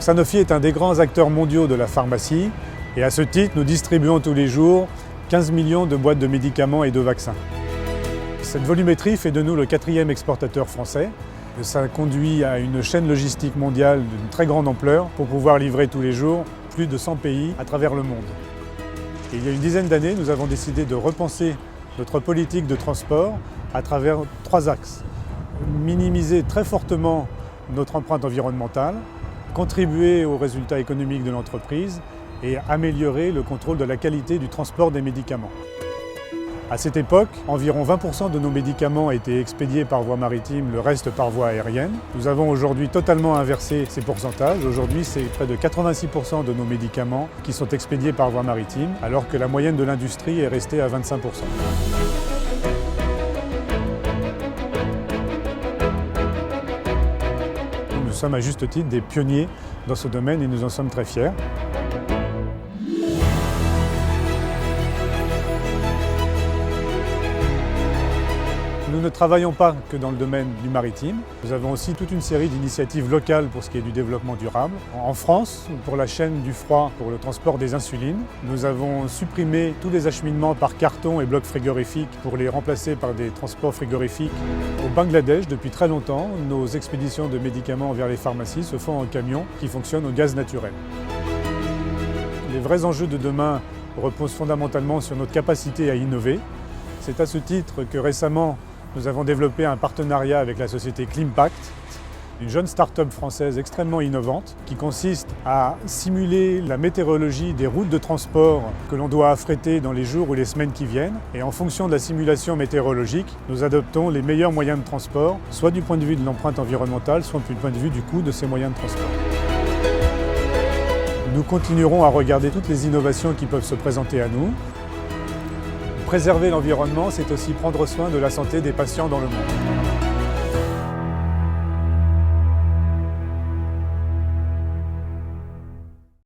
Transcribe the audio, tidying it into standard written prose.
Sanofi est un des grands acteurs mondiaux de la pharmacie et à ce titre, nous distribuons tous les jours 15 millions de boîtes de médicaments et de vaccins. Cette volumétrie fait de nous le 4e exportateur français. Ça conduit à une chaîne logistique mondiale d'une très grande ampleur pour pouvoir livrer tous les jours plus de 100 pays à travers le monde. Et il y a une dizaine d'années, nous avons décidé de repenser notre politique de transport à travers 3 axes. Minimiser très fortement notre empreinte environnementale, contribuer aux résultats économiques de l'entreprise et améliorer le contrôle de la qualité du transport des médicaments. À cette époque, environ 20% de nos médicaments étaient expédiés par voie maritime, le reste par voie aérienne. Nous avons aujourd'hui totalement inversé ces pourcentages. Aujourd'hui, c'est près de 86% de nos médicaments qui sont expédiés par voie maritime, alors que la moyenne de l'industrie est restée à 25%. Nous sommes à juste titre des pionniers dans ce domaine et nous en sommes très fiers. Nous ne travaillons pas que dans le domaine du maritime. Nous avons aussi toute une série d'initiatives locales pour ce qui est du développement durable. En France, pour la chaîne du froid, pour le transport des insulines, nous avons supprimé tous les acheminements par carton et blocs frigorifiques pour les remplacer par des transports frigorifiques. Au Bangladesh, depuis très longtemps, nos expéditions de médicaments vers les pharmacies se font en camions qui fonctionnent au gaz naturel. Les vrais enjeux de demain reposent fondamentalement sur notre capacité à innover. C'est à ce titre que récemment, nous avons développé un partenariat avec la société Climpact, une jeune start-up française extrêmement innovante qui consiste à simuler la météorologie des routes de transport que l'on doit affréter dans les jours ou les semaines qui viennent. Et en fonction de la simulation météorologique, nous adoptons les meilleurs moyens de transport, soit du point de vue de l'empreinte environnementale, soit du point de vue du coût de ces moyens de transport. Nous continuerons à regarder toutes les innovations qui peuvent se présenter à nous. Préserver l'environnement, c'est aussi prendre soin de la santé des patients dans le monde.